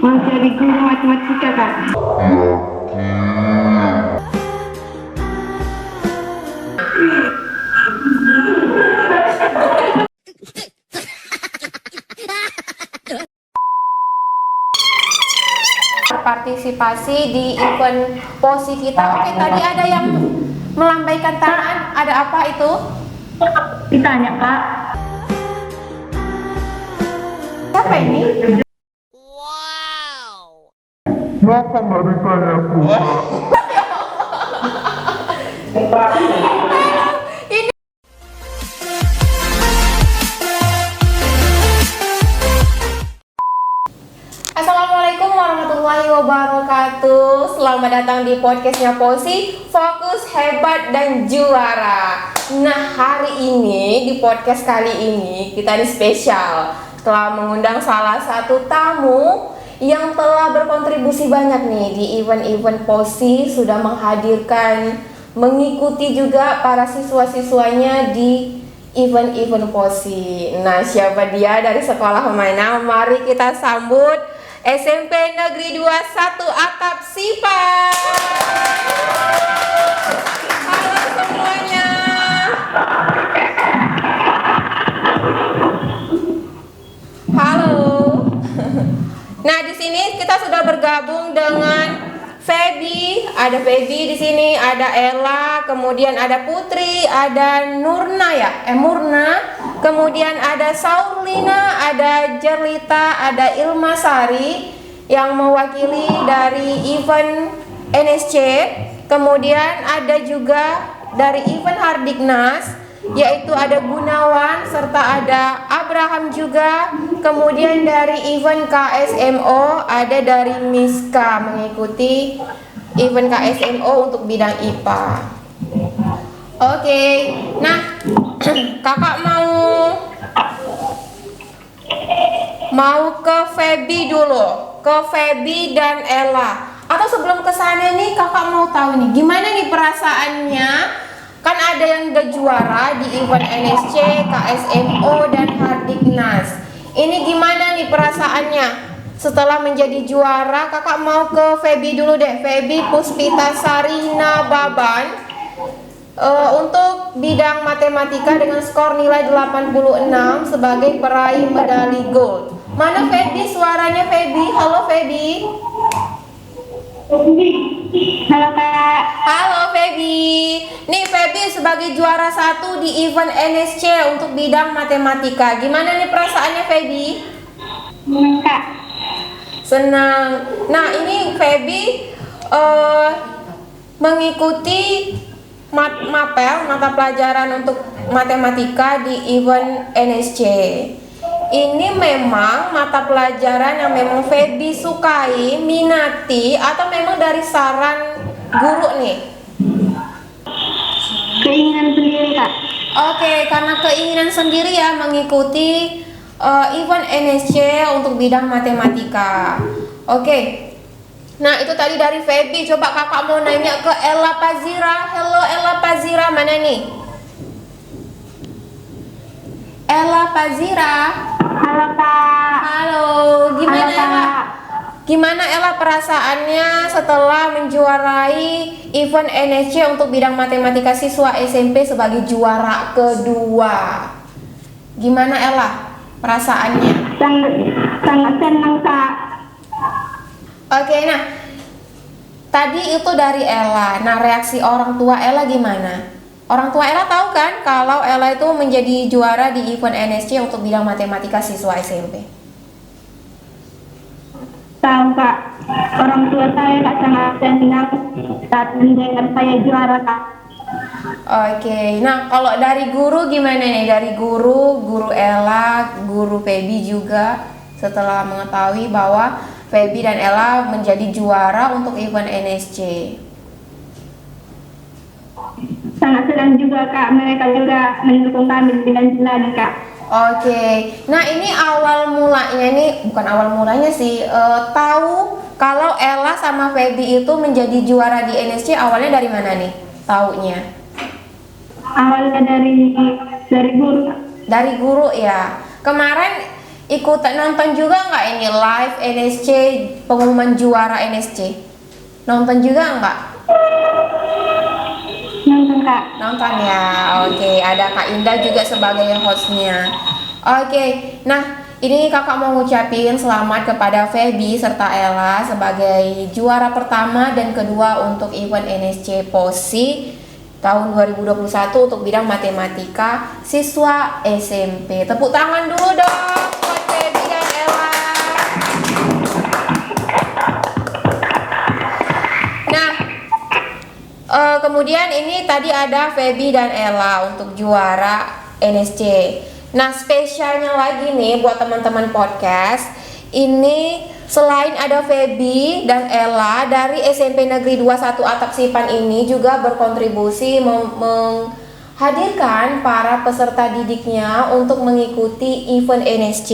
mau jadi guru matematika, Kak. Partisipasi di event POSI kita. Oke, tadi ada yang melambaikan tangan. Ada apa itu? Ditanya, Kak. Siapa ini? Kenapa nggak ditanya aku? Assalamualaikum warahmatullahi wabarakatuh. Selamat datang di podcastnya POSI, Fokus Hebat dan Juara. Nah, hari ini di podcast kali ini kita ini spesial, telah mengundang salah satu tamu yang telah berkontribusi banyak nih di event-event POSI, sudah menghadirkan, mengikuti juga para siswa-siswanya di event-event POSI. Nah, siapa dia? Dari sekolah mana? Mari kita sambut SMP Negeri 21 Atap Sifat. Halo semuanya. Halo. Nah, di sini kita sudah bergabung dengan Feby, ada Feby di sini, ada Ella, kemudian ada Putri, ada Nurna Murna, kemudian ada Saulina, ada Jerlita, ada Ilma Sari yang mewakili dari event NSC, kemudian ada juga dari event Hardiknas, yaitu ada Gunawan serta ada Abraham juga. Kemudian dari event KSMO ada dari Miska mengikuti event KSMO untuk bidang IPA. Oke, nah kakak mau ke Feby dulu, ke Feby dan Ella. Atau sebelum ke sana nih kakak mau tahu nih gimana nih perasaannya. Kan ada yang udah juara di event NSC, KSMO, dan Hardiknas. Ini gimana nih perasaannya setelah menjadi juara? Kakak mau ke Feby dulu deh, Feby Puspita Sarina Baban, untuk bidang matematika dengan skor nilai 86 sebagai peraih medali gold. Mana Feby? Suaranya Feby. Halo Feby. Halo, Kak. Halo Feby. Nih Feby sebagai juara 1 di event NSC untuk bidang matematika. Gimana nih perasaannya Feby? Kak. Senang. Nah, ini Feby mengikuti mapel mata pelajaran untuk matematika di event NSC. Ini memang mata pelajaran yang memang Feby sukai, minati, atau memang dari saran guru nih? Keinginan sendiri, Kak. Oke, karena keinginan sendiri ya mengikuti event NSC untuk bidang matematika. Oke. Nah, itu tadi dari Feby. Coba kakak mau nanya ke Ella Pazira. Halo Ella Pazira, mana nih? Ella Pazira. Halo, Kak. Halo, gimana Halo, Ella? Kak. Gimana Ella perasaannya setelah menjuarai event NSC untuk bidang matematika siswa SMP sebagai juara kedua? Gimana Ella perasaannya? Sangat senang, Kak. Oke, nah tadi itu dari Ella. Nah, reaksi orang tua Ella gimana? Orang tua Ella tahu kan kalau Ella itu menjadi juara di event NSC untuk bidang matematika siswa SMP? Tahu, Kak. Orang tua saya Kak sangat senang saat mendengar saya juara, Kak. Oke, nah kalau dari guru gimana nih? Dari guru Ella, guru Feby juga setelah mengetahui bahwa Feby dan Ella menjadi juara untuk event NSC. Sangat senang juga, Kak. Mereka juga mendukung kami dengan jelas, Kak. Oke, nah ini awal mulanya nih, bukan awal mulanya sih, tahu kalau Ella sama Feby itu menjadi juara di NSC awalnya dari mana nih? Taunya? Awalnya dari guru. Dari guru ya. Kemarin ikut nonton juga nggak ini live NSC, pengumuman juara NSC? Nonton juga nggak? Nonton Kak. Nonton ya, oke. Ada Kak Indah juga sebagai hostnya. Oke, nah ini kakak mau ngucapin selamat kepada Feby serta Ella sebagai juara pertama dan kedua untuk event NSC POSI tahun 2021 untuk bidang matematika siswa SMP. Tepuk tangan dulu dong buat Feby dan Ella. Nah, kemudian ini tadi ada Feby dan Ella untuk juara NSC. Nah, spesialnya lagi nih buat teman-teman podcast, ini selain ada Feby dan Ella dari SMP Negeri 21 Atap Sipan ini juga berkontribusi menghadirkan para peserta didiknya untuk mengikuti event NSC.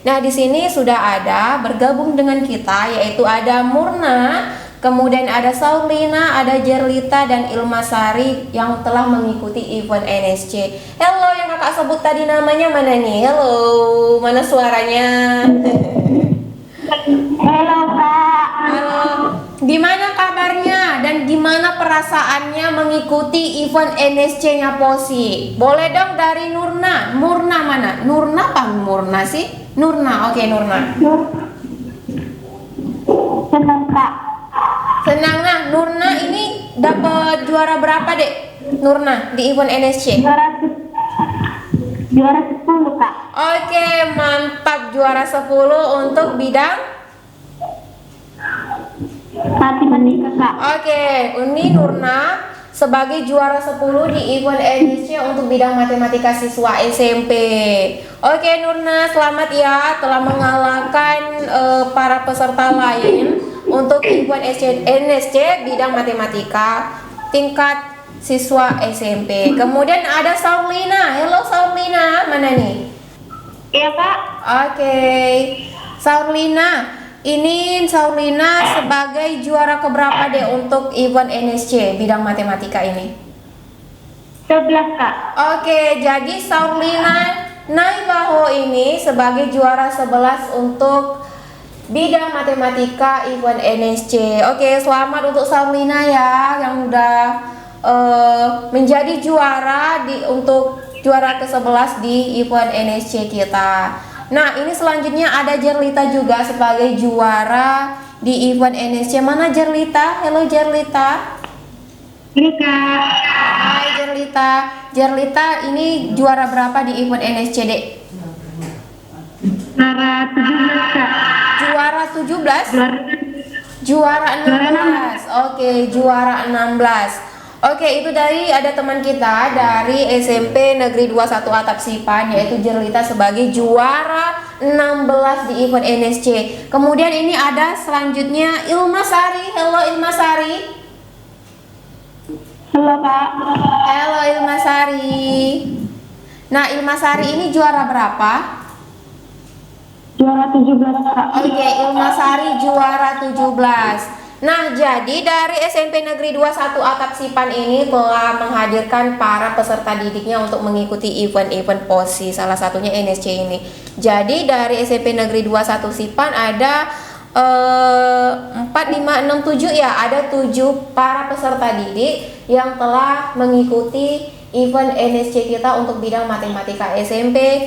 Nah, di sini sudah ada bergabung dengan kita yaitu ada Murna, kemudian ada Saulina, ada Jerlita dan Ilmasari yang telah mengikuti event NSC. Halo, yang kakak sebut tadi namanya mana nih? Halo, mana suaranya? Halo Kak. Halo, gimana kabarnya dan gimana perasaannya mengikuti event NSC-nya POSI? Boleh dong dari Nurna. Murna mana? Nurna apa Murna sih? Nurna, oke Nurna. Senang Kak. Senang. Nah, Nurna ini dapat juara berapa dek? Nurna di event NSC? Juara 10 Kak. Oke, mantap, juara 10 untuk bidang Matematika Kak. Oke, ini Nurna sebagai juara 10 di event NSC untuk bidang matematika siswa SMP. Oke Nurna, selamat ya telah mengalahkan para peserta lain untuk event NSC bidang matematika tingkat siswa SMP. Kemudian ada Saulina. Halo Saulina, mana nih? Iya Kak. Oke, Saulina. Ini Saulina sebagai juara keberapa deh untuk event NSC bidang matematika ini? 11 Kak. Oke, jadi Saulina Naibaho ini sebagai juara 11 untuk bidang matematika event NSC. Oke, selamat untuk Saulina ya yang udah menjadi juara untuk juara ke-11 di event NSC kita. Nah, ini selanjutnya ada Jerlita juga sebagai juara di event NSC. Mana Jerlita? Halo Jerlita. Ini Kak. Hai Jerlita. Jerlita ini juara berapa di event NSC, Dek? Juara 17 Kak. Juara 17? Juara Juara 16. Oke, juara 16. Oke, itu dari ada teman kita dari SMP Negeri 21 Atap Sipan yaitu Jerlita sebagai juara 16 di event NSC. Kemudian ini ada selanjutnya Ilmasari. Halo Ilmasari. Halo Kak. Halo Ilmasari. Nah, Ilmasari ini juara berapa? Juara 17 Kak. Oke, Ilmasari juara 17. Nah, jadi dari SMP Negeri 21 Atap Sipan ini telah menghadirkan para peserta didiknya untuk mengikuti event-event POSI, salah satunya NSC ini. Jadi dari SMP Negeri 21 Sipan ada 4, 5, 6, 7 ya, ada 7 para peserta didik yang telah mengikuti event NSC kita untuk bidang matematika SMP,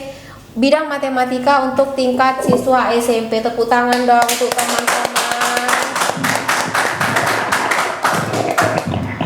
bidang matematika untuk tingkat siswa SMP. Tepuk tangan dong untuk teman-teman.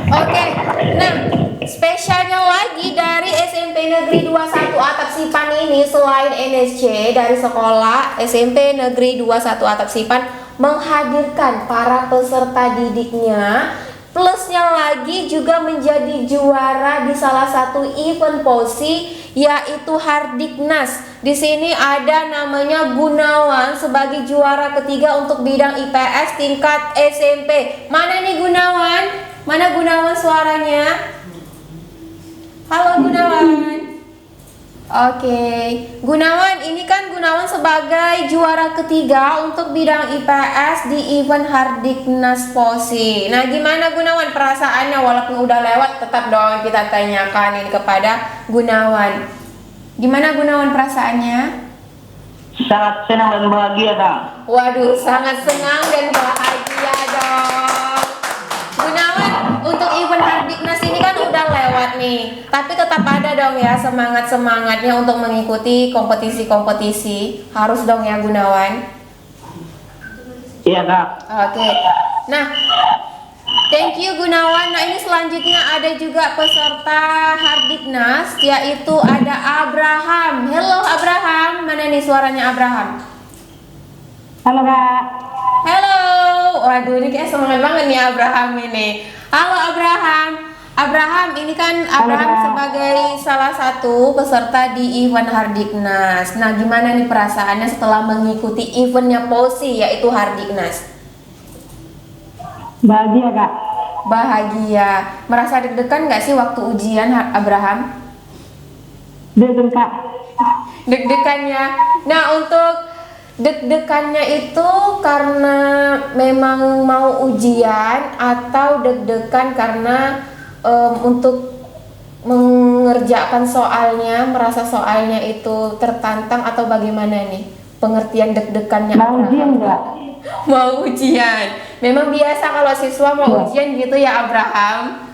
Oke, nah spesialnya lagi dari SMP Negeri 21 Atap Sipan ini selain NSC dari sekolah SMP Negeri 21 Atap Sipan menghadirkan para peserta didiknya, plusnya lagi juga menjadi juara di salah satu event POSI yaitu Hardiknas. Di sini ada namanya Gunawan sebagai juara ketiga untuk bidang IPS tingkat SMP. Mana nih Gunawan? Mana Gunawan suaranya? Halo Gunawan. Oke, Gunawan ini kan Gunawan sebagai juara ketiga untuk bidang IPS di event Hardiknas POSI. Nah, gimana Gunawan perasaannya walaupun udah lewat tetap dong kita tanyakan ini kepada Gunawan. Gimana Gunawan perasaannya? Sangat senang dan bahagia, Kak. Waduh, sangat senang dan bahagia dong. Gunawan, untuk event Hardiknas ini kan udah lewat nih, tapi tetap ada dong ya semangat-semangatnya untuk mengikuti kompetisi-kompetisi. Harus dong ya Gunawan. Iya, Kak. Oke. Nah, thank you Gunawan. Nah, ini selanjutnya ada juga peserta Hardiknas, yaitu ada Abraham. Hello Abraham, mana nih suaranya Abraham? Halo Kak. Halo. Waduh, ini kayak semangat banget nih Abraham ini. Halo Abraham. Abraham, ini kan Abraham Kak. sebagai salah satu peserta di event Hardiknas. Nah, gimana nih perasaannya setelah mengikuti eventnya Posi, yaitu Hardiknas? Bahagia Kak. Bahagia. Merasa deg-degan nggak sih waktu ujian Abraham? Deg-degan Kak. Deg-degannya. Nah, untuk deg-degannya itu karena memang mau ujian atau deg-degan karena untuk mengerjakan soalnya, merasa soalnya itu tertantang atau bagaimana nih? Pengertian deg-degannya Mau Abraham. ujian nggak? Mau ujian. Memang biasa kalau siswa mau ujian gitu ya Abraham.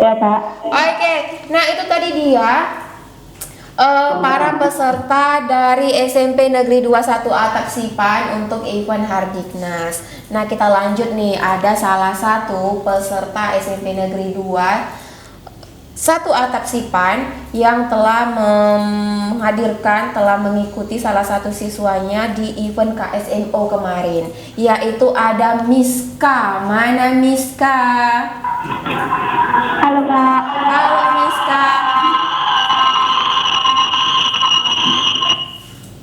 Ya Kak. Oke, nah itu tadi dia para peserta dari SMP Negeri 21 Atap Sipan untuk event Hardiknas. Nah, kita lanjut nih, ada salah satu peserta SMP Negeri 21 Atap Sipan yang telah mengikuti salah satu siswanya di event KSMO kemarin, yaitu ada Miska. Mana Miska? Halo Kak. Halo Miska.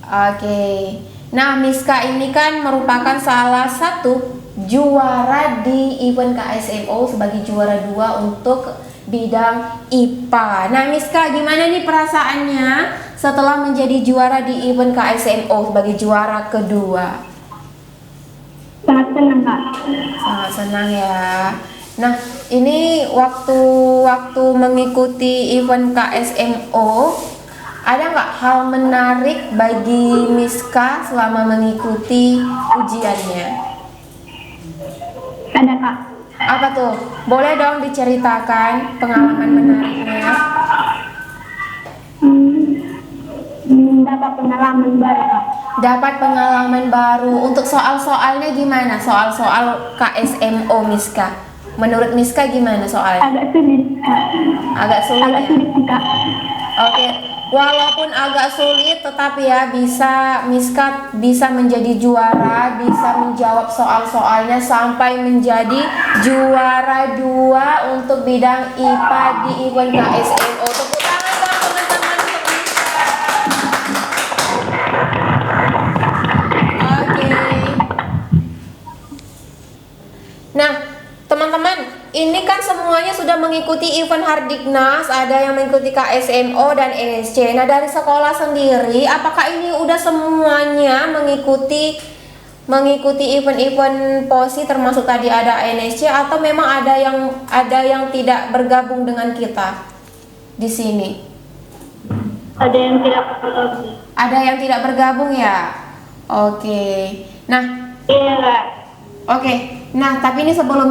Oke, nah Miska ini kan merupakan salah satu juara di event KSMO sebagai juara 2 untuk bidang IPA. Nah Miska, gimana nih perasaannya setelah menjadi juara di event KSMO sebagai juara kedua? Sangat senang Kak. Sangat senang ya. Nah ini waktu mengikuti event KSMO, ada nggak hal menarik bagi Miska selama mengikuti ujiannya? Ada Kak. Apa tuh? Boleh dong diceritakan pengalaman menariknya? Dapat pengalaman baru Kak. Dapat pengalaman baru. Untuk soal-soalnya gimana? Soal-soal KSMO Miska. Menurut Miska gimana soalnya? Agak sulit Kak. Agak sulit Agak ya? sulit sih Kak. Oke, walaupun agak sulit, tetapi ya Miska bisa menjadi juara, bisa menjawab soal-soalnya sampai menjadi juara 2 untuk bidang IPA di event KSMO. Tepuk tangan dong teman-teman untuk Miska. Oke. Nah, teman-teman, ini kan semuanya sudah mengikuti event Hardiknas, ada yang mengikuti KSMO dan NSC. Nah, dari sekolah sendiri, apakah ini udah semuanya mengikuti event-event POSI, termasuk tadi ada NSC, atau memang ada yang tidak bergabung dengan kita di sini? Ada yang tidak bergabung. Ada yang tidak bergabung ya? Oke. Nah, Iya Kak. oke, nah tapi ini sebelum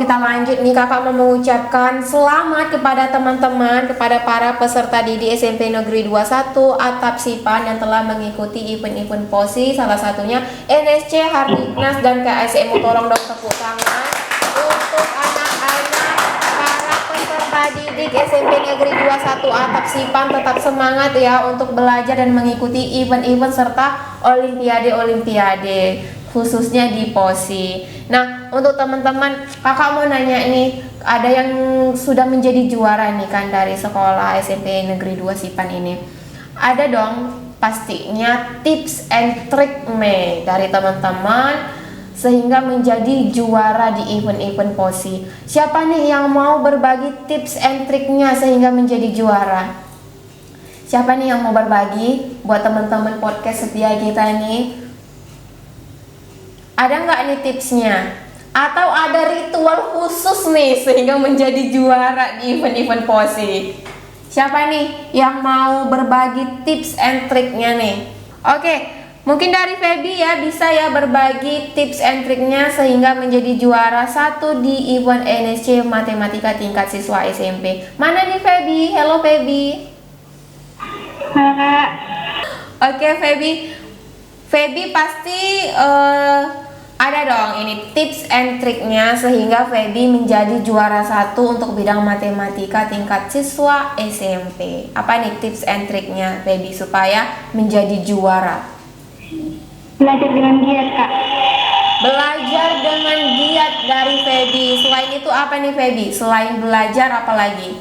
kita lanjut nih, kakak mau mengucapkan selamat kepada teman-teman, kepada para peserta didik SMP Negeri 21 Atap Sipan yang telah mengikuti event-event POSI, salah satunya NSC, Hardiknas, dan KSMO. Tolong dong tepuk tangan untuk anak-anak para peserta didik SMP Negeri 21 Atap Sipan. Tetap semangat ya untuk belajar dan mengikuti event-event serta olimpiade khususnya di POSI. Nah, untuk teman-teman, kakak mau nanya nih, ada yang sudah menjadi juara nih kan dari sekolah SMP Negeri 2 Sipan ini. Ada dong pastinya tips and trick nih dari teman-teman sehingga menjadi juara di event-event POSI. Siapa nih yang mau berbagi tips and triknya sehingga menjadi juara? Siapa nih yang mau berbagi buat teman-teman podcast setia kita nih? Ada nggak nih tipsnya? Atau ada ritual khusus nih sehingga menjadi juara di event-event POSI? Siapa nih yang mau berbagi tips and triknya nih Oke, mungkin dari Feby ya bisa ya berbagi tips and triknya sehingga menjadi juara 1 di event NSC Matematika tingkat siswa SMP. Mana nih Feby? Hello Feby. Kak, Oke Feby, Feby pasti ada dong ini tips and triknya sehingga Feby menjadi juara 1 untuk bidang matematika tingkat siswa SMP. Apa nih tips and triknya Feby supaya menjadi juara? belajar dengan giat Kak. Belajar dengan giat dari Feby. Selain itu apa nih Feby? Selain belajar apa lagi?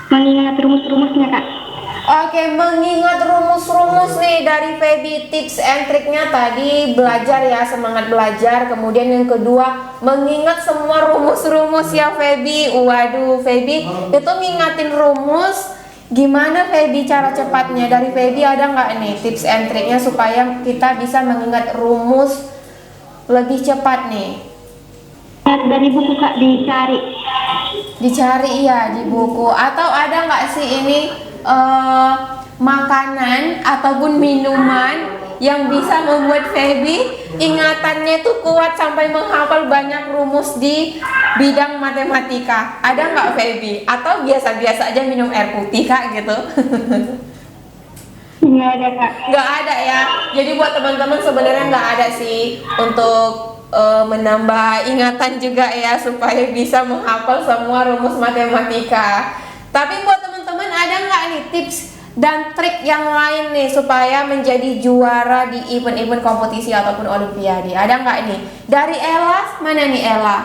Mengingat rumus-rumusnya Kak. Oke, mengingat rumus-rumus nih dari Feby, tips and triknya tadi belajar ya, semangat belajar. Kemudian yang kedua, mengingat semua rumus-rumus ya Feby. Waduh, Feby itu ngingatin rumus. Gimana Feby cara cepatnya? Dari Feby ada nggak nih tips and triknya supaya kita bisa mengingat rumus lebih cepat nih? Dari buku Kak, Dicari ya di buku. Atau ada nggak sih ini makanan ataupun minuman yang bisa membuat Feby ingatannya tuh kuat sampai menghafal banyak rumus di bidang matematika? Ada nggak Feby? Atau biasa-biasa aja minum air putih Kak gitu? Nggak ada Kak. Nggak ada ya. Jadi buat teman-teman sebenarnya nggak ada sih untuk menambah ingatan juga ya supaya bisa menghafal semua rumus matematika. Tapi buat teman-teman ada nggak nih tips dan trik yang lain nih supaya menjadi juara di event-event kompetisi ataupun olimpiade? Ada nggak nih? Dari Ella, mana nih Ella?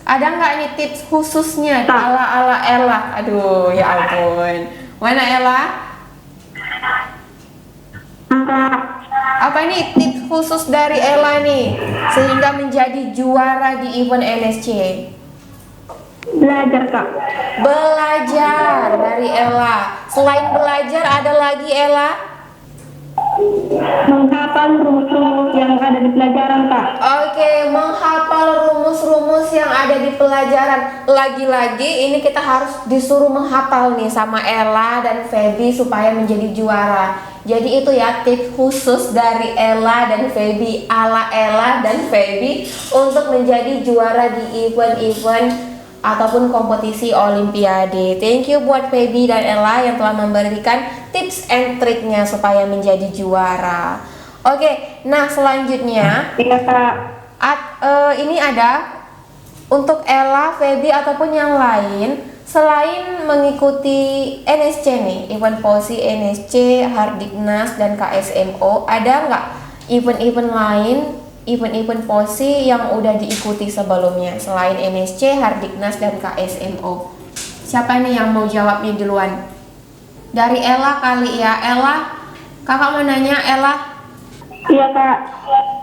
Ada nggak nih tips khususnya ala-ala Ella? Aduh, ya ampun. Mana Ella? Apa nih tips khusus dari Ella nih sehingga menjadi juara di event NSC? Belajar Kak. Belajar dari Ella. Selain belajar ada lagi Ella? Menghafal rumus-rumus yang ada di pelajaran Kak. Oke, menghafal rumus-rumus yang ada di pelajaran. Lagi-lagi ini kita harus disuruh menghafal nih sama Ella dan Feby supaya menjadi juara. Jadi itu ya tips khusus dari Ella dan Feby, ala Ella dan Feby untuk menjadi juara di event-event ataupun kompetisi olimpiade. Thank you buat Feby dan Ella yang telah memberikan tips and triknya supaya menjadi juara. Oke, nah selanjutnya Iya Kak. ini ada untuk Ella, Feby ataupun yang lain selain mengikuti NSC nih, event POSI NSC, Hardiknas dan KSMO, ada nggak event-event lain, event-event POSI yang udah diikuti sebelumnya selain NSC, Hardiknas dan KSMO? Siapa nih yang mau jawabnya duluan? Dari Ella kali ya. Ella, kakak mau nanya Ella. Iya Kak.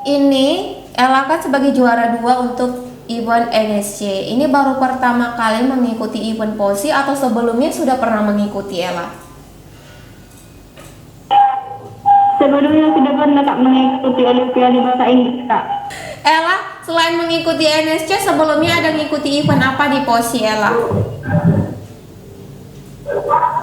Ini Ella kan sebagai juara 2 untuk event NSC. Ini baru pertama kali mengikuti event POSI atau sebelumnya sudah pernah mengikuti Ella? Sebelumnya sudah pernah Kak mengikuti Olimpiade Bahasa Inggris Kak. Ella, selain mengikuti NSC sebelumnya ada mengikuti event apa di POSI Ella?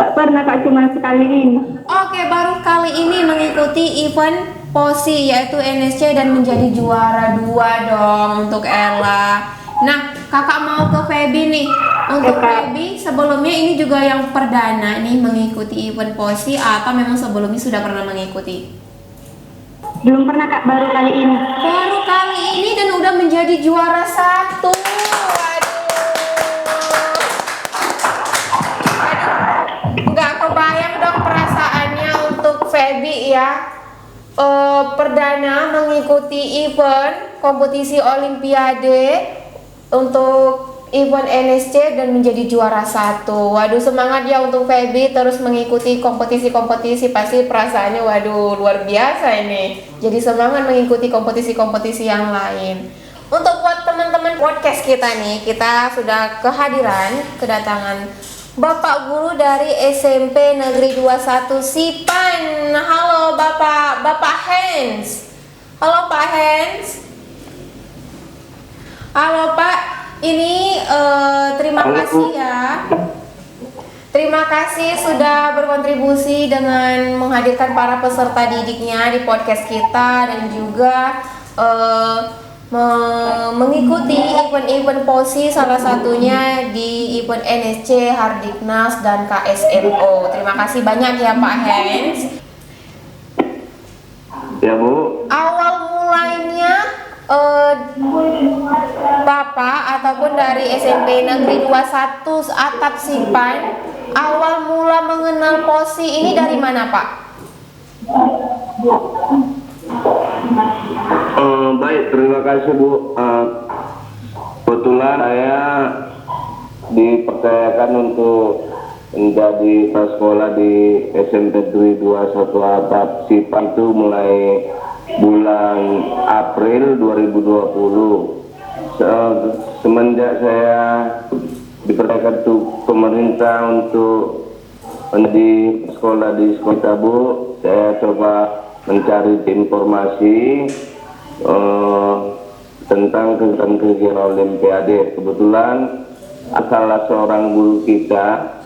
Tak pernah Kak, cuma sekali ini. Oke, baru kali ini mengikuti event POSI yaitu NSC dan menjadi juara 2 dong untuk Ella. Nah, kakak mau ke Feby nih. Untuk Feby sebelumnya ini juga yang perdana nih mengikuti event POSI atau memang sebelumnya sudah pernah mengikuti? Belum pernah Kak, baru kali ini. Baru kali ini dan udah menjadi juara 1. Nggak kebayang dong perasaannya untuk Feby ya. Perdana mengikuti event kompetisi olimpiade untuk event NSC dan menjadi juara 1. Waduh, semangat ya untuk Feby terus mengikuti kompetisi-kompetisi, pasti perasaannya waduh luar biasa ini. Jadi semangat mengikuti kompetisi-kompetisi yang lain. Untuk buat teman-teman podcast kita nih, kita sudah kedatangan Bapak Guru dari SMP Negeri 21 Sipan. Halo Bapak Hans. Halo Pak Hans. Halo Pak, ini terima kasih ya. Terima kasih sudah berkontribusi dengan menghadirkan para peserta didiknya di podcast kita dan juga mengikuti event-event POSI, salah satunya di event NSC, Hardiknas, dan KSNO. Terima kasih banyak ya Pak Hans. Ya Bu. Awal mulainya Bapak ataupun dari SMP Negeri 21 Atap Sipan, awal mula mengenal POSI ini dari mana Pak? Baik, terima kasih Bu. Kebetulan saya dipercayakan untuk menjadi sekolah di SMP Negeri 21 Atap Sipan itu mulai bulan April 2020. Semenjak saya dipercayakan untuk pemerintah untuk menjadi sekolah di sekolah Tabu, saya coba mencari informasi tentang kegiatan Olimpiade. Kebetulan salah seorang guru kita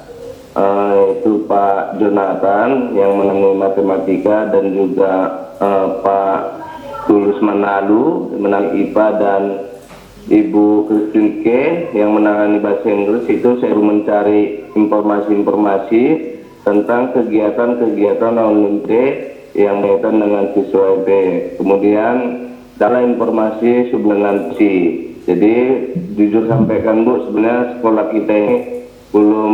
itu Pak Jonathan yang menangani matematika dan juga Pak Tulus Manalu menangani IPA dan Ibu Christine K yang menangani bahasa Inggris. Itu saya mencari informasi-informasi tentang kegiatan-kegiatan Olimpiade yang berkaitan dengan siswa MP. Kemudian dalam informasi sebelum si. Jadi jujur sampaikan Bu, sebenarnya sekolah kita ini belum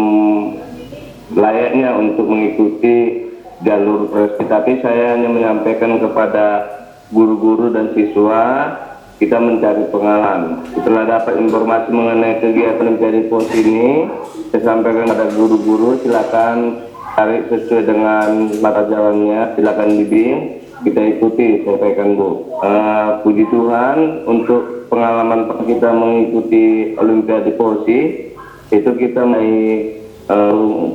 layaknya untuk mengikuti jalur prestasi, tapi saya hanya menyampaikan kepada guru-guru dan siswa kita mencari pengalaman. Setelah dapat informasi mengenai kegiatan Olimpiade POSI ini, saya sampaikan kepada guru-guru, silakan cari sesuai dengan mata jalannya, silakan dibimbing, kita ikuti, sampaikan Bu. Puji Tuhan untuk pengalaman kita mengikuti Olimpiade POSI itu kita mulai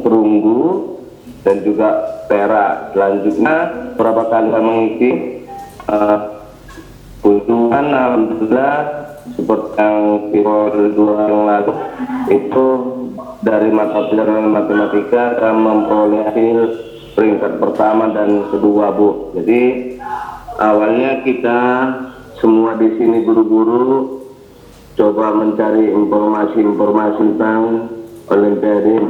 perunggu dan juga perak. Selanjutnya berapa kali saya mengikuti Tuhan alhamdulillah seperti yang Pivot 2 yang lalu itu dari mata pelajaran matematika akan memperoleh hasil peringkat pertama dan kedua Bu. Jadi awalnya kita semua di sini guru-guru coba mencari informasi-informasi tentang Olimpiade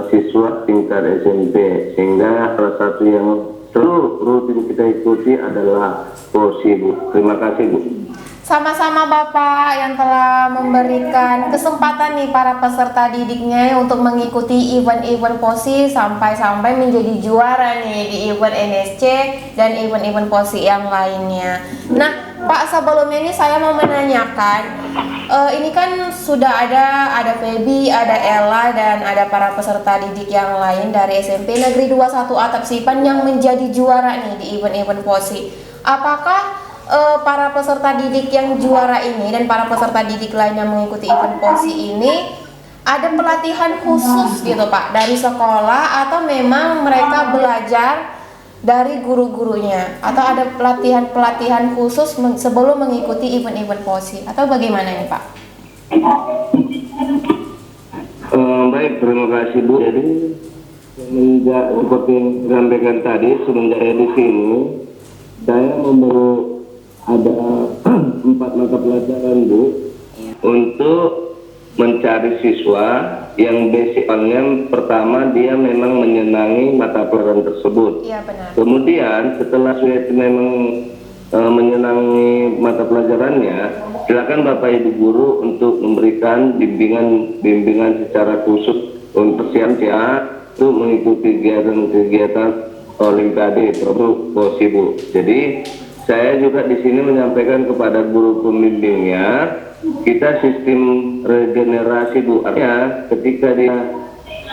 siswa tingkat SMP, sehingga salah satu yang selalu rutin kita ikuti adalah POSI Bu. Terima kasih Bu. Sama-sama Bapak yang telah memberikan kesempatan nih para peserta didiknya untuk mengikuti event-event POSI sampai menjadi juara nih di event NSC dan event-event POSI yang lainnya. Nah Pak, sebelumnya ini saya mau menanyakan, ini kan sudah ada Feby, ada Ella, dan ada para peserta didik yang lain dari SMP Negeri 21 Atap Sipan yang menjadi juara nih di event-event POSI. Apakah para peserta didik yang juara ini dan para peserta didik lain yang mengikuti event POSI ini ada pelatihan khusus gitu Pak dari sekolah, atau memang mereka belajar dari guru-gurunya, atau ada pelatihan khusus sebelum mengikuti event-event POSI, atau bagaimana nih Pak? Baik, terima kasih Bu. Jadi semenjak seperti yang disampaikan tadi, semenjak di sini saya membawa ada 4 mata pelajaran Bu untuk mencari siswa yang basicnya pertama dia memang menyenangi mata pelajaran tersebut. Iya benar. Kemudian setelah siswa itu memang menyenangi mata pelajarannya, silakan Bapak Ibu guru untuk memberikan bimbingan secara khusus untuk siap-siap untuk mengikuti kegiatan Olimpiade produk POSI Bu. Jadi saya juga di sini menyampaikan kepada guru pembimbingnya, kita sistem regenerasi Bu. Artinya ketika dia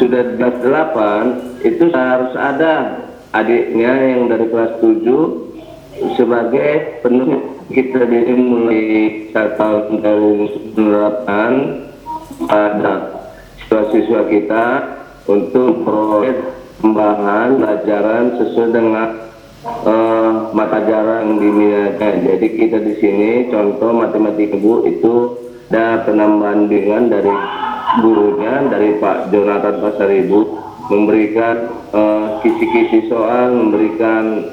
sudah di kelas 8 itu harus ada adiknya yang dari kelas 7 sebagai penuh. Kita dimulai tahun dari penerapan pada siswa-siswa kita untuk proyek pengembangan pelajaran sesuai dengan mata jarang diminati. Jadi kita di sini contoh matematika Bu itu ada penambahan bilangan dari gurunya dari Pak Jonathan Pasaribu memberikan kisi-kisi soal, memberikan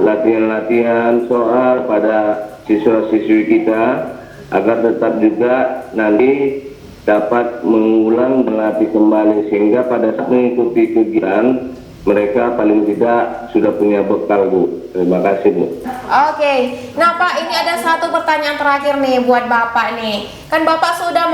latihan-latihan soal pada siswa-siswi kita agar tetap juga nanti dapat mengulang melatih kembali sehingga pada saat mengikuti kegiatan mereka paling tidak sudah punya bekal, Bu. Terima kasih, Bu. Oke, nah Pak, ini ada satu pertanyaan terakhir nih buat Bapak nih. Kan Bapak sudah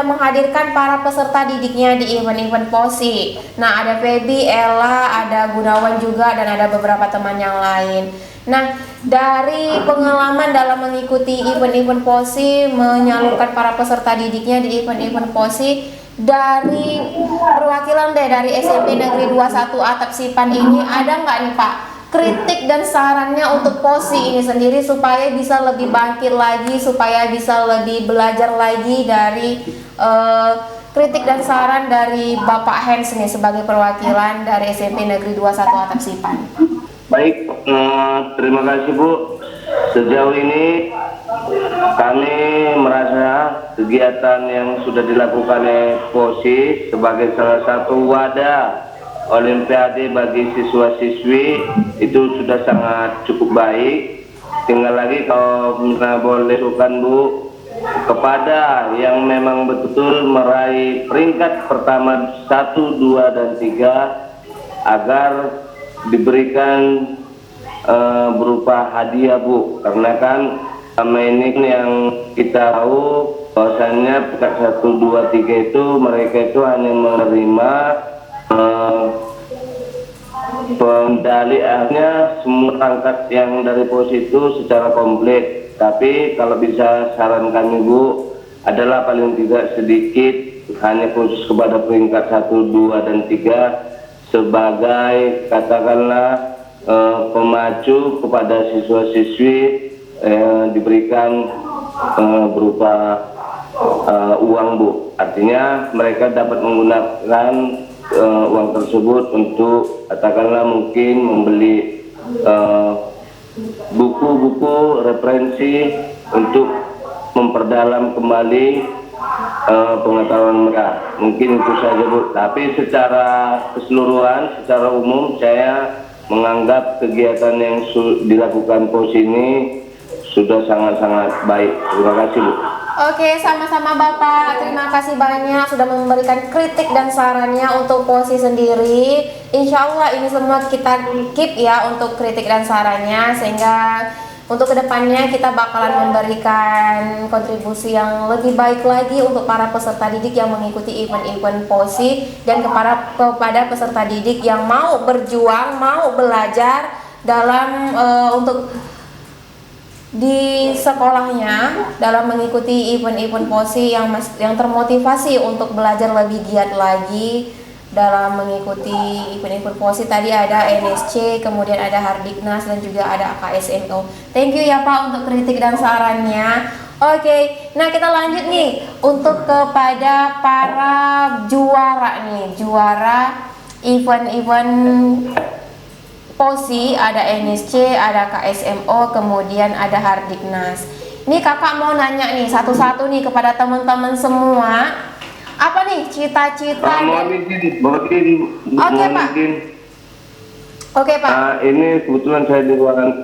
menghadirkan para peserta didiknya di event-event POSI. Nah, ada Feby, Ella, ada Gunawan juga, dan ada beberapa teman yang lain. Nah, dari pengalaman dalam mengikuti event-event POSI, menyalurkan para peserta didiknya di event-event POSI, dari perwakilan dari SMP Negeri 21 Atap Sipan ini, ada nggak nih Pak kritik dan sarannya untuk POSI ini sendiri supaya bisa lebih bangkit lagi, supaya bisa lebih belajar lagi dari kritik dan saran dari Bapak Hens nih sebagai perwakilan dari SMP Negeri 21 Atap Sipan? Baik, terima kasih, Bu. Sejauh ini kami merasa kegiatan yang sudah dilakukan oleh POSI sebagai salah satu wadah Olimpiade bagi siswa-siswi itu sudah sangat cukup baik. Tinggal lagi kalau misalnya boleh usulkan, Bu, kepada yang memang betul meraih peringkat pertama 1, 2, dan 3 agar diberikan berupa hadiah, Bu, karena kan sama ini yang kita tahu bahwasannya peringkat 1, 2, 3 itu mereka itu hanya menerima medali akhirnya semua angkat yang dari POSI itu secara komplit. Tapi kalau bisa saran kami, Bu, adalah paling tidak sedikit hanya khusus kepada peringkat 1, 2, dan 3 sebagai katakanlah pemacu kepada siswa-siswi diberikan berupa uang, Bu. Artinya mereka dapat menggunakan uang tersebut untuk katakanlah mungkin membeli buku-buku referensi untuk memperdalam kembali pengetahuan mereka. Mungkin itu saja, Bu. Tapi secara keseluruhan, secara umum saya menganggap kegiatan yang dilakukan POSI ini sudah sangat-sangat baik. Terima kasih, Bu. Oke, sama-sama Bapak. Terima kasih banyak sudah memberikan kritik dan sarannya untuk POSI sendiri. Insya Allah ini semua kita keep ya untuk kritik dan sarannya, sehingga untuk kedepannya kita bakalan memberikan kontribusi yang lebih baik lagi untuk para peserta didik yang mengikuti event-event POSI, dan kepada peserta didik yang mau berjuang, mau belajar dalam untuk di sekolahnya dalam mengikuti event-event POSI yang termotivasi untuk belajar lebih giat lagi dalam mengikuti event-event POSI. Tadi ada NSC, kemudian ada Hardiknas, dan juga ada KSNO. Thank you ya Pak untuk kritik dan sarannya. Oke, nah kita lanjut nih untuk kepada para juara nih, juara event-event POSI. Ada NSC, ada KSMO, kemudian ada Hardiknas. Ini kakak mau nanya nih satu-satu nih kepada teman-teman semua. Apa nih cita-cita? Oke Pak. Oke Pak. Ini kebetulan saya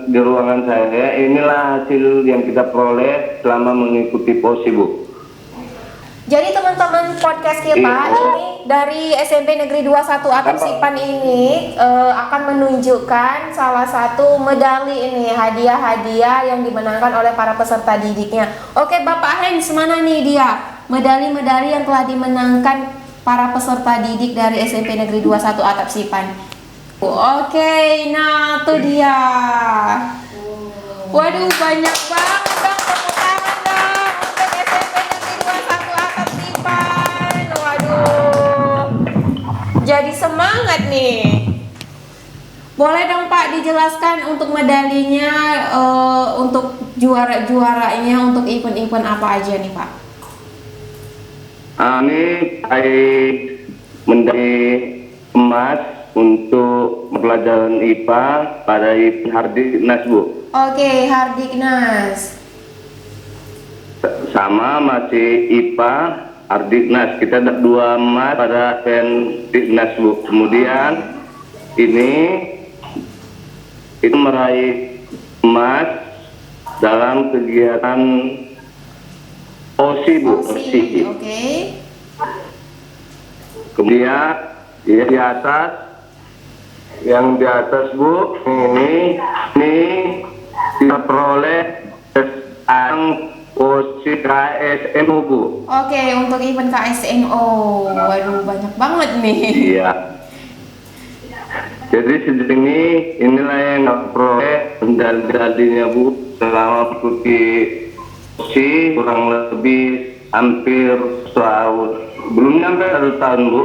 di ruangan saya. Inilah hasil yang kita peroleh selama mengikuti POSI, Bu. Jadi teman-teman podcast kita ini dari SMP Negeri 21 Atap Sipan ini akan menunjukkan salah satu medali ini, hadiah-hadiah yang dimenangkan oleh para peserta didiknya. Oke Bapak Hens, mana nih dia medali-medali yang telah dimenangkan para peserta didik dari SMP Negeri 21 Atap Sipan? Oke, nah tuh dia. Waduh, banyak banget dong, tepuk tangan dong untuk SMP Negeri 21 Atap Sipan. Waduh, jadi semangat nih. Boleh dong Pak dijelaskan untuk medalinya, untuk juara-juaranya, untuk event-event apa aja nih Pak? Ini medali emas untuk pelajaran IPA pada Hardiknas, Bu. Oke, Hardiknas. Sama masih IPA Ardiknas. Kita ada 2 emas pada Pendiknas, Bu. Kemudian ini itu meraih emas dalam kegiatan OSI, Bu. OSI, oke. Kemudian di atas, yang di atas, Bu, ini kita peroleh seorang OSI KSNO, Bu. Oke, untuk event KSNO. Waduh, banyak banget nih. Iya. Jadi sejauh ini inilah yang peroleh medali-medalinya, Bu, selama mengikuti OSI kurang lebih hampir setahun. Belum nyampe 1 tahun, Bu.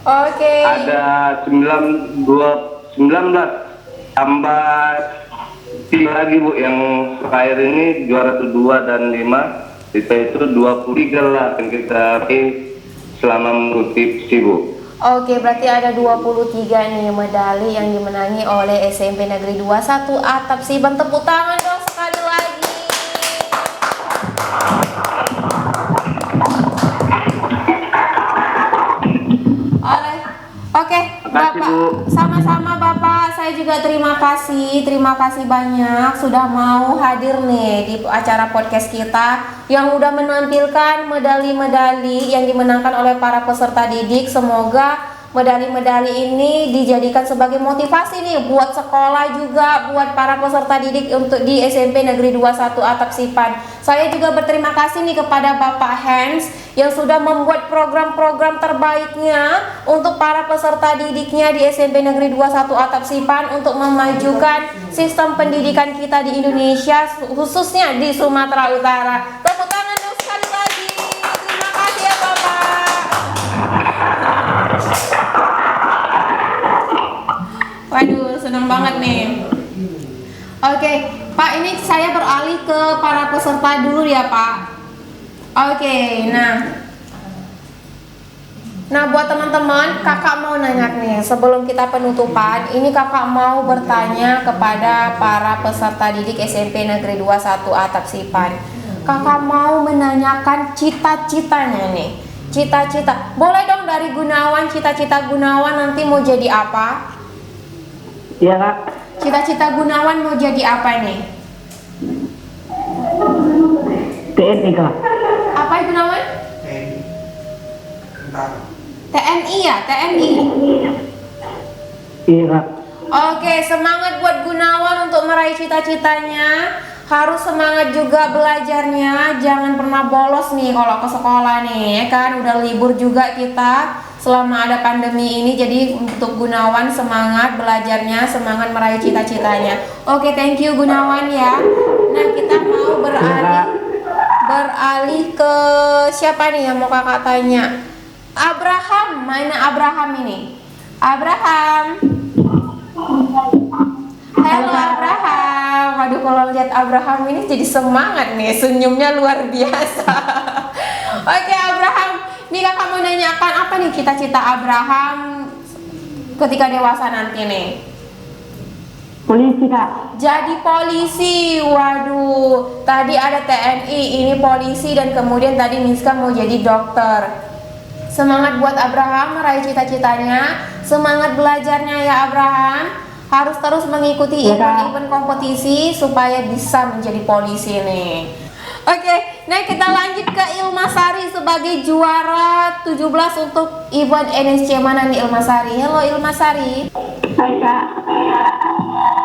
Oke. Ada 19 tambah 3 lagi, Bu, yang terakhir ini juara kedua dan 5. Kita itu 23 lah yang kita selama mengikuti PSI, Bu. Oke, berarti ada 23 nih medali yang dimenangi oleh SMP Negeri 21 Atap Siban. Tepuk tangan dong sekali lagi. Oke, Bapak, Bu. sama-sama Bapak. Saya juga terima kasih banyak sudah mau hadir nih di acara podcast kita yang udah menampilkan medali-medali yang dimenangkan oleh para peserta didik. Semoga medali-medali ini dijadikan sebagai motivasi nih buat sekolah juga, buat para peserta didik untuk di SMP Negeri 21 Atap Sipan. Saya juga berterima kasih nih kepada Bapak Hans yang sudah membuat program-program terbaiknya untuk para peserta didiknya di SMP Negeri 21 Atap Sipan untuk memajukan sistem pendidikan kita di Indonesia, khususnya di Sumatera Utara. Tepuk tangan dong sekali lagi. Terima kasih ya Bapak. Waduh, senang banget nih. Oke, Pak, ini saya beralih ke para peserta dulu ya, Pak. Oke, nah buat teman-teman, kakak mau nanya nih, sebelum kita penutupan, ini kakak mau bertanya kepada para peserta didik SMP Negeri 21 Atap Sipan. Kakak mau menanyakan cita-citanya nih. Cita-cita, boleh dong dari Gunawan, cita-cita Gunawan nanti mau jadi apa? Iya, Kak. Cita-cita Gunawan mau jadi apa nih? TNI, Kak. Apa Gunawan? TNI ya, TNI. Iya, Kak. Oke, semangat buat Gunawan untuk meraih cita-citanya. Harus semangat juga belajarnya. Jangan pernah bolos nih kalau ke sekolah nih, ya kan? Udah libur juga kita selama ada pandemi ini. Jadi untuk Gunawan semangat belajarnya, semangat meraih cita-citanya. Oke, thank you Gunawan ya. Nah, kita mau beralih ke siapa nih yang mau kakak tanya? Abraham, mana Abraham ini? Abraham. Halo Abraham. Waduh, kalau lihat Abraham ini jadi semangat nih, senyumnya luar biasa. Oke Abraham, nih kakak mau nanyakan apa nih cita-cita Abraham ketika dewasa nanti nih? Polisi, Kak. Jadi polisi. Waduh, tadi ada TNI, ini polisi, dan kemudian tadi Miska mau jadi dokter. Semangat buat Abraham meraih cita-citanya. Semangat belajarnya ya Abraham. Harus terus mengikuti event-event kompetisi supaya bisa menjadi polisi nih. Oke, nah kita lanjut ke Ilma Sari sebagai juara 17 untuk event NSC. Mana nih Ilma Sari? Halo Ilma Sari. Hai, Kak.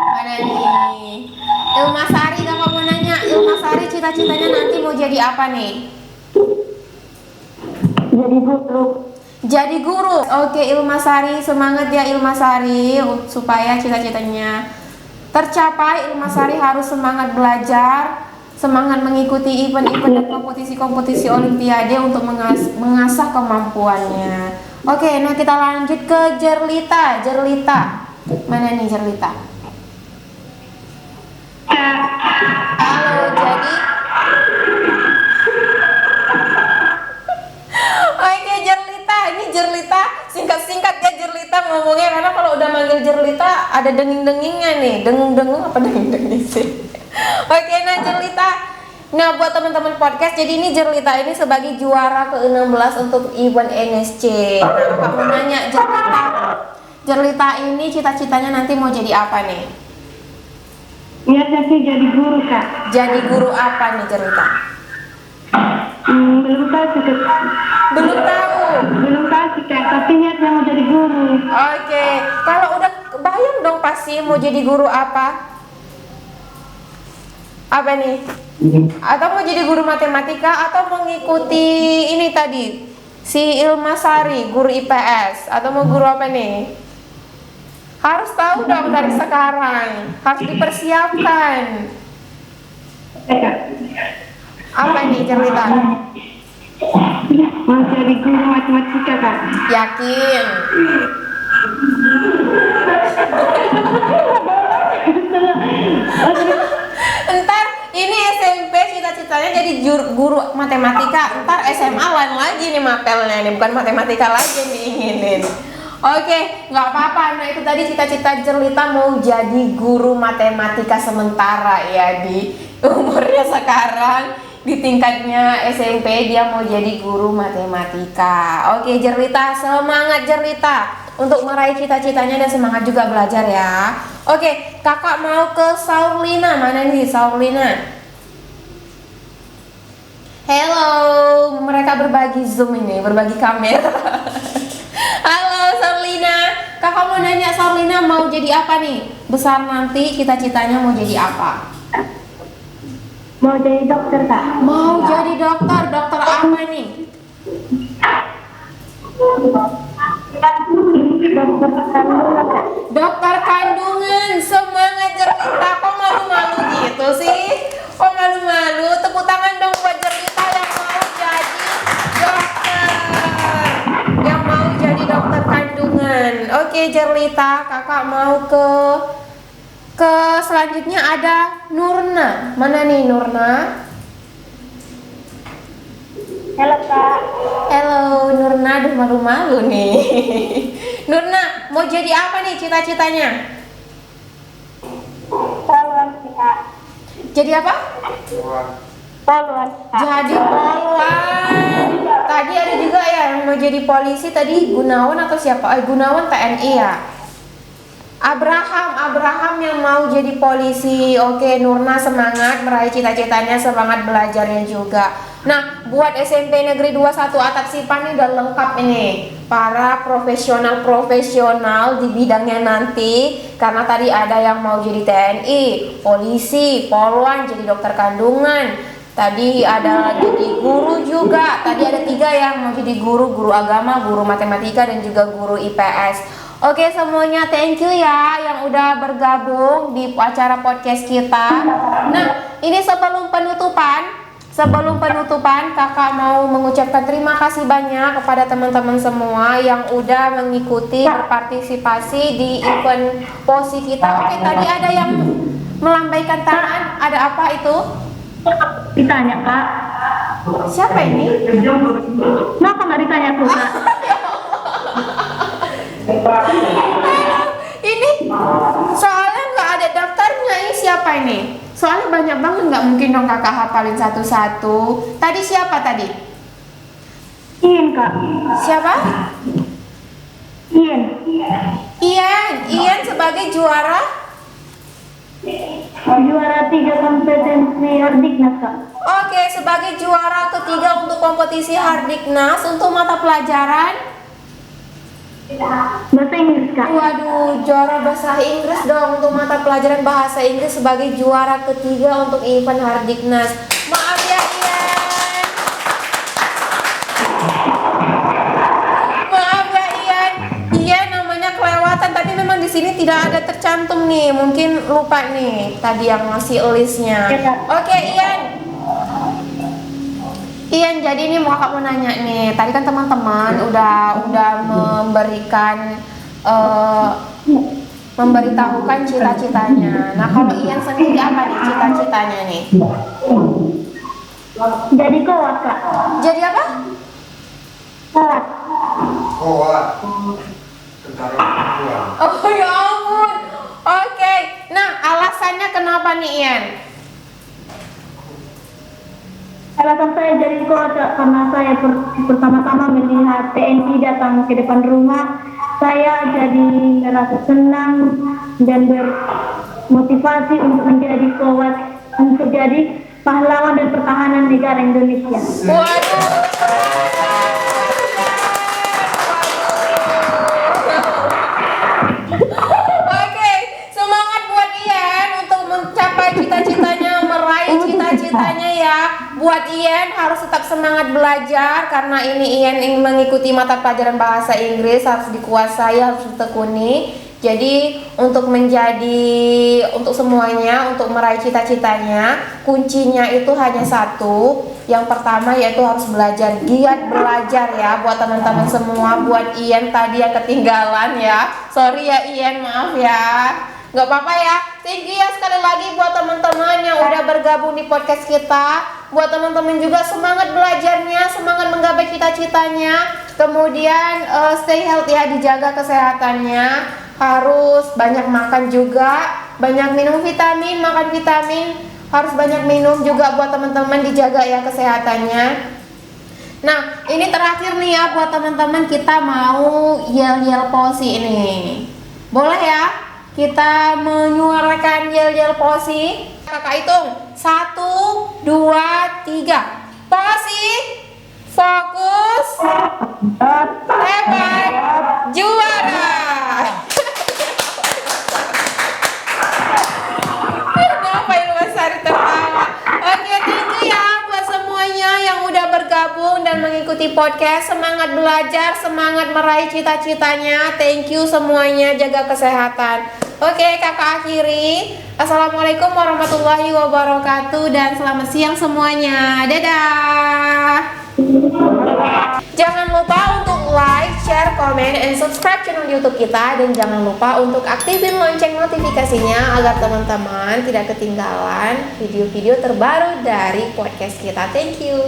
Mana nih? Ilma Sari, kakak mau nanya, Ilma Sari cita-citanya nanti mau jadi apa nih? Jadi guru. Jadi guru. Oke Ilma Sari, semangat ya Ilma Sari supaya cita-citanya tercapai. Ilma Sari harus semangat belajar, semangat mengikuti event-event dan kompetisi-kompetisi olimpiade untuk mengasah kemampuannya. Oke, nah kita lanjut ke Jerlita. Jerlita, mana nih Jerlita? Halo, jadi oke Jerlita, ini Jerlita singkat-singkat ya Jerlita ngomongnya, karena kalau udah manggil Jerlita ada denging-dengingnya nih, dengung-dengung apa denging-denging sih. Oke, nah Jerlita, Nah, buat teman-teman podcast, jadi ini Jerlita ini sebagai juara ke-16 untuk event NSC. Nah, kakak mau nanya, Jerlita ini cita-citanya nanti mau jadi apa nih? Niatnya sih jadi guru, Kak. Jadi guru apa nih Jerlita? Belum tahu sih, Kak. Belum tahu. Belum tahu sih, Kak. Tapi niatnya mau jadi guru. Oke, kalau udah bayang dong pasti mau jadi guru apa? Apa nih? Atau mau jadi guru matematika atau mengikuti ini tadi si Ilma Sari, guru IPS, atau mau guru apa nih? Harus tahu dong dari sekarang, harus dipersiapkan. Apa nih Jerlita? Mau jadi guru matematika, Kak. Yakin? Entar ini SMP cita-citanya jadi guru matematika, entar SMA lain lagi nih mapelnya nih, bukan matematika lagi yang diinginin. Oke, nggak apa-apa. Nah itu tadi cita-cita Jerlita mau jadi guru matematika sementara ya di umurnya sekarang. Di tingkatnya SMP dia mau jadi guru matematika. Oke Jerlita, semangat Jerlita untuk meraih cita-citanya dan semangat juga belajar ya. Oke, kakak mau ke Saulina. Mana nih Saulina? Hello, mereka berbagi Zoom ini, berbagi kamera. Halo Saulina, kakak mau nanya Saulina mau jadi apa nih? Besar nanti cita-citanya mau jadi apa? Mau jadi dokter, Kak. Mau jadi dokter, dokter apa nih? Dokter kandungan, Kak. Dokter kandungan, semangat Jerlita. Kok malu-malu gitu sih? Kok malu-malu? Tepuk tangan dong buat Jerlita yang mau jadi dokter. Yang mau jadi dokter kandungan. Oke Jerlita, kakak mau ke selanjutnya ada Nurna. Mana nih Nurna? Halo, Kak. Halo Nurna, aduh malu-malu nih. Nurna, mau jadi apa nih cita-citanya? Poluan, Kak. Jadi apa? Poluan, Kak. Jadi polwan. Tadi ada juga ya yang mau jadi polisi tadi, Gunawan atau siapa? Gunawan TNI ya. Abraham yang mau jadi polisi. Oke, Nurna semangat meraih cita-citanya, semangat belajarnya juga. Nah, buat SMP Negeri 21 Atap Sipan ini udah lengkap ini. Para profesional di bidangnya nanti. Karena tadi ada yang mau jadi TNI, polisi, polwan, jadi dokter kandungan. Tadi ada jadi guru juga. Tadi ada 3 yang mau jadi guru agama, guru matematika, dan juga guru IPS. Oke semuanya, thank you ya yang udah bergabung di acara podcast kita. Nah, ini sebelum penutupan kakak mau mengucapkan terima kasih banyak kepada teman-teman semua yang udah mengikuti berpartisipasi di event POSI kita. Oke, tadi ada yang melambaikan tangan, ada apa itu? Ditanya, Kak. Siapa ini? Kenapa nggak ditanya, Kak? Ini soalnya nggak ada daftarnya, ini siapa ini? Soalnya banyak banget, nggak mungkin dong kakak hafalin satu-satu. Tadi siapa tadi? Ian, Kak. Siapa? Ian sebagai juara Juara 3 kompetensi Hardiknas, Kak. Oke, sebagai juara ketiga untuk kompetisi Hardiknas untuk mata pelajaran Bahasa Inggris, Kak. waduh, juara bahasa Inggris dong untuk mata pelajaran bahasa Inggris sebagai juara ketiga untuk event Hardiknas. Maaf ya Ian. Maaf ya Ian. Ian namanya kelewatan, tapi memang di sini tidak ada tercantum nih. Mungkin lupa nih tadi yang ngasih listnya. Ya, Kak. Oke Ian. Ian, jadi ini mau kakak mau nanya nih. Tadi kan teman-teman udah memberikan memberitahukan cita-citanya. Nah, kalau Ian sendiri apa nih cita-citanya nih? Jadi koas, Kak. Jadi apa? Koas. Oh ya ampun. Oke. Nah, alasannya kenapa nih Ian? Alasan saya jadi kota karena saya pertama-tama melihat TNI datang ke depan rumah, saya jadi merasa senang dan bermotivasi untuk menjadi kuat, untuk jadi pahlawan dan pertahanan negara Indonesia. Waduh. Oke, semangat buat Ian untuk mencapai cita-citanya, meraih cita-citanya ya. Buat Ian harus tetap semangat belajar karena ini Ian ingin mengikuti mata pelajaran bahasa Inggris, harus dikuasai, harus ditekuni. Jadi untuk semuanya, untuk meraih cita-citanya, kuncinya itu hanya satu. Yang pertama yaitu harus belajar, giat belajar ya buat teman-teman semua. Buat Ian tadi yang ketinggalan ya, sorry ya Ian, maaf ya. Nggak apa-apa ya. Thank you ya sekali lagi buat teman-teman yang udah bergabung di podcast kita. Buat teman-teman juga semangat belajarnya, semangat menggapai cita-citanya. Kemudian stay healthy ya, dijaga kesehatannya. Harus banyak makan juga, banyak minum vitamin, makan vitamin. Harus banyak minum juga buat teman-teman, dijaga ya kesehatannya. Nah, ini terakhir nih ya buat teman-teman, kita mau yel-yel posi ini. Boleh ya? Kita menyuarakan yel-yel posi. Kakak hitung 1, 2, 3. Posi, fokus, hebat, juara. Kenapa Ilham Sari tertawa? Oke, thank you ya buat semuanya yang udah bergabung dan mengikuti podcast. Semangat belajar, semangat meraih cita-citanya. Thank you semuanya, jaga kesehatan. Oke, kakak akhiri. Assalamualaikum warahmatullahi wabarakatuh dan selamat siang semuanya. Dadah. Jangan lupa untuk like, share, komen, and subscribe channel YouTube kita. Dan jangan lupa untuk aktifin lonceng notifikasinya agar teman-teman tidak ketinggalan video-video terbaru dari podcast kita. Thank you.